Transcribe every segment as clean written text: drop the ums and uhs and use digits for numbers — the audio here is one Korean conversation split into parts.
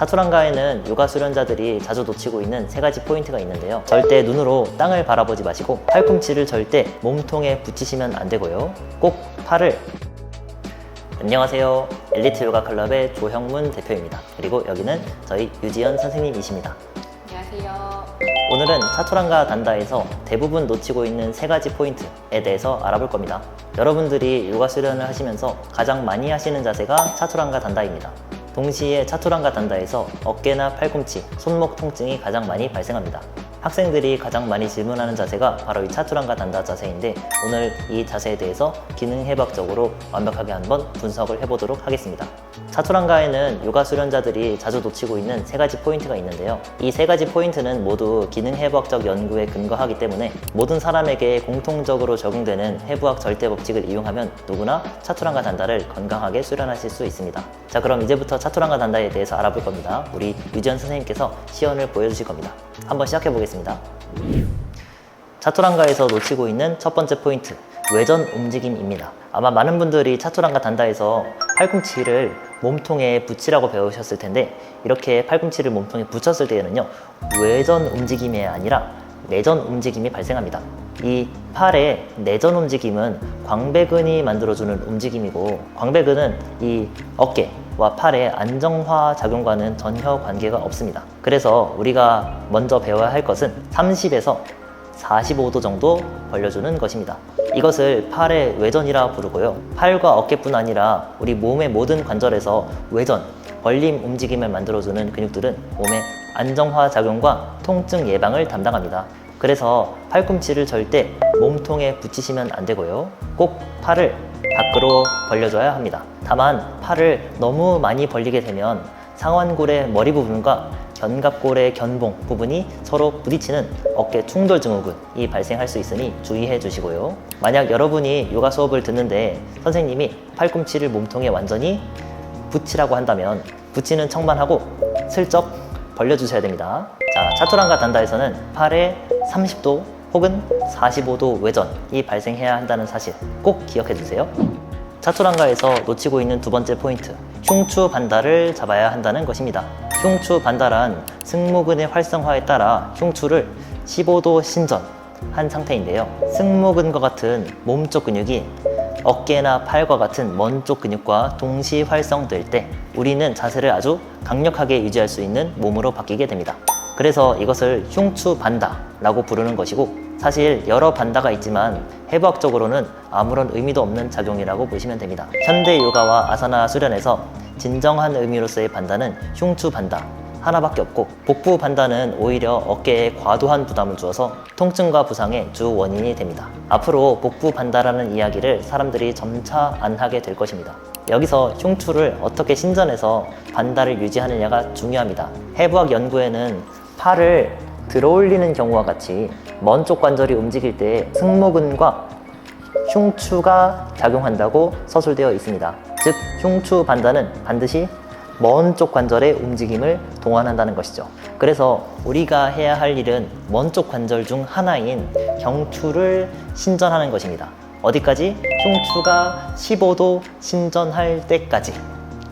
차투란가에는 요가 수련자들이 자주 놓치고 있는 세 가지 포인트가 있는데요. 절대 눈으로 땅을 바라보지 마시고 팔꿈치를 절대 몸통에 붙이시면 안 되고요. 꼭 팔을 안녕하세요. 엘리트 요가 클럽의 조형문 대표입니다. 그리고 여기는 저희 유지연 선생님이십니다. 안녕하세요. 오늘은 차투란가 단다에서 대부분 놓치고 있는 세 가지 포인트에 대해서 알아볼 겁니다. 여러분들이 요가 수련을 하시면서 가장 많이 하시는 자세가 차투란가 단다입니다. 동시에 차투란가 단다에서 어깨나 팔꿈치, 손목 통증이 가장 많이 발생합니다. 학생들이 가장 많이 질문하는 자세가 바로 이 차투란가 단다 자세인데, 오늘 이 자세에 대해서 기능해부학적으로 완벽하게 한번 분석을 해보도록 하겠습니다. 차투란가에는 요가 수련자들이 자주 놓치고 있는 세 가지 포인트가 있는데요. 이 세 가지 포인트는 모두 기능해부학적 연구에 근거하기 때문에 모든 사람에게 공통적으로 적용되는 해부학 절대 법칙을 이용하면 누구나 차투란가 단다를 건강하게 수련하실 수 있습니다. 자, 그럼 이제부터 차투란가 단다에 대해서 알아볼 겁니다. 우리 유지연 선생님께서 시연을 보여주실 겁니다. 한번 시작해 보겠습니다. 차투란가에서 놓치고 있는 첫 번째 포인트, 외전 움직임입니다. 아마 많은 분들이 차투란가 단다에서 팔꿈치를 몸통에 붙이라고 배우셨을 텐데, 이렇게 팔꿈치를 몸통에 붙였을 때에는요, 외전 움직임이 아니라 내전 움직임이 발생합니다. 이 팔의 내전 움직임은 광배근이 만들어주는 움직임이고, 광배근은 이 어깨와 팔의 안정화 작용과는 전혀 관계가 없습니다. 그래서 우리가 먼저 배워야 할 것은 30에서 45도 정도 벌려주는 것입니다. 이것을 팔의 외전이라 부르고요. 팔과 어깨뿐 아니라 우리 몸의 모든 관절에서 외전, 벌림 움직임을 만들어주는 근육들은 몸의 안정화 작용과 통증 예방을 담당합니다. 그래서 팔꿈치를 절대 몸통에 붙이시면 안 되고요. 꼭 팔을 밖으로 벌려줘야 합니다. 다만 팔을 너무 많이 벌리게 되면 상완골의 머리 부분과 견갑골의 견봉 부분이 서로 부딪히는 어깨 충돌 증후군이 발생할 수 있으니 주의해 주시고요. 만약 여러분이 요가 수업을 듣는데 선생님이 팔꿈치를 몸통에 완전히 붙이라고 한다면 붙이는 척만 하고 슬쩍 벌려주셔야 됩니다. 자, 차투란가 단다에서는 팔에 30도 혹은 45도 외전이 발생해야 한다는 사실 꼭 기억해 주세요. 차투란가에서 놓치고 있는 두 번째 포인트, 흉추 반다를 잡아야 한다는 것입니다. 흉추 반다란 승모근의 활성화에 따라 흉추를 15도 신전한 상태인데요. 승모근과 같은 몸쪽 근육이 어깨나 팔과 같은 먼 쪽 근육과 동시 활성될 때 우리는 자세를 아주 강력하게 유지할 수 있는 몸으로 바뀌게 됩니다. 그래서 이것을 흉추 반다라고 부르는 것이고, 사실 여러 반다가 있지만 해부학적으로는 아무런 의미도 없는 작용이라고 보시면 됩니다. 현대 요가와 아사나 수련에서 진정한 의미로서의 반다는 흉추 반다 하나밖에 없고, 복부 반다는 오히려 어깨에 과도한 부담을 주어서 통증과 부상의 주 원인이 됩니다. 앞으로 복부 반다라는 이야기를 사람들이 점차 안 하게 될 것입니다. 여기서 흉추를 어떻게 신전해서 반다를 유지하느냐가 중요합니다. 해부학 연구에는 팔을 들어 올리는 경우와 같이 먼 쪽 관절이 움직일 때 승모근과 흉추가 작용한다고 서술되어 있습니다. 즉, 흉추 반다는 반드시 먼 쪽 관절의 움직임을 동원한다는 것이죠. 그래서 우리가 해야 할 일은 먼 쪽 관절 중 하나인 경추를 신전하는 것입니다. 어디까지? 흉추가 15도 신전할 때까지.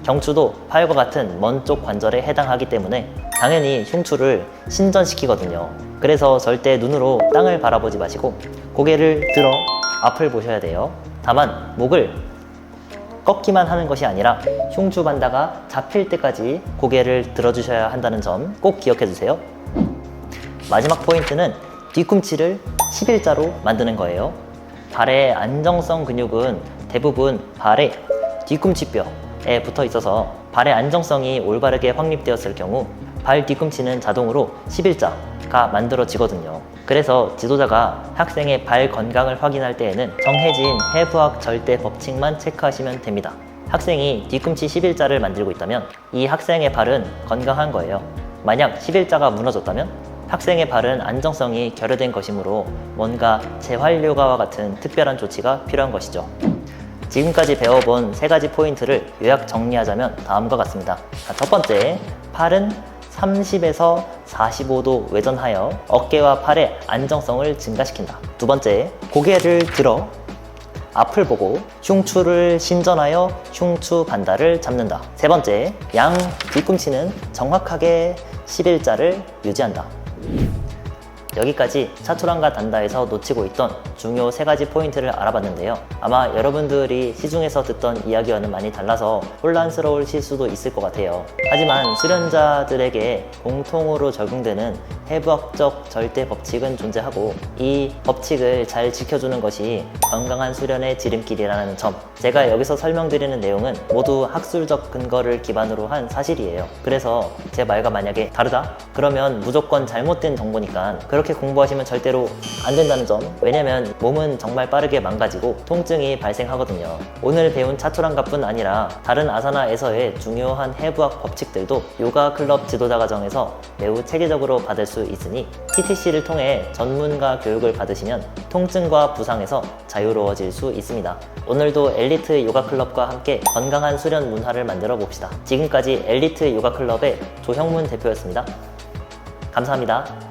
경추도 팔과 같은 먼 쪽 관절에 해당하기 때문에 당연히 흉추를 신전시키거든요. 그래서 절대 눈으로 땅을 바라보지 마시고 고개를 들어 앞을 보셔야 돼요. 다만 목을 꺾기만 하는 것이 아니라 흉추 반다가 잡힐 때까지 고개를 들어주셔야 한다는 점 꼭 기억해 주세요. 마지막 포인트는 뒤꿈치를 11자로 만드는 거예요. 발의 안정성 근육은 대부분 발의 뒤꿈치뼈에 붙어 있어서 발의 안정성이 올바르게 확립되었을 경우 발 뒤꿈치는 자동으로 11자가 만들어지거든요. 그래서 지도자가 학생의 발 건강을 확인할 때에는 정해진 해부학 절대 법칙만 체크하시면 됩니다. 학생이 뒤꿈치 11자를 만들고 있다면 이 학생의 발은 건강한 거예요. 만약 11자가 무너졌다면 학생의 발은 안정성이 결여된 것이므로 뭔가 재활요가와 같은 특별한 조치가 필요한 것이죠. 지금까지 배워본 세 가지 포인트를 요약 정리하자면 다음과 같습니다. 첫 번째, 팔은 30에서 45도 외전하여 어깨와 팔의 안정성을 증가시킨다. 두 번째, 고개를 들어 앞을 보고 흉추를 신전하여 흉추 반달을 잡는다. 세 번째, 양 뒤꿈치는 정확하게 11자를 유지한다. 여기까지 차투란과 단다에서 놓치고 있던 중요 세 가지 포인트를 알아봤는데요. 아마 여러분들이 시중에서 듣던 이야기와는 많이 달라서 혼란스러우실 수도 있을 것 같아요. 하지만 수련자들에게 공통으로 적용되는 해부학적 절대 법칙은 존재하고 이 법칙을 잘 지켜주는 것이 건강한 수련의 지름길이라는 점, 제가 여기서 설명드리는 내용은 모두 학술적 근거를 기반으로 한 사실이에요. 그래서 제 말과 만약에 다르다? 그러면 무조건 잘못된 정보니까 그렇게 공부하시면 절대로 안 된다는 점. 왜냐면 몸은 정말 빠르게 망가지고 통증이 발생하거든요. 오늘 배운 차투란가뿐 아니라 다른 아사나에서의 중요한 해부학 법칙들도 요가 클럽 지도자 과정에서 매우 체계적으로 받을 수 있으니 TTC를 통해 전문가 교육을 받으시면 통증과 부상에서 자유로워질 수 있습니다. 오늘도 엘리트 요가 클럽과 함께 건강한 수련 문화를 만들어 봅시다. 지금까지 엘리트 요가 클럽의 조형문 대표였습니다. 감사합니다.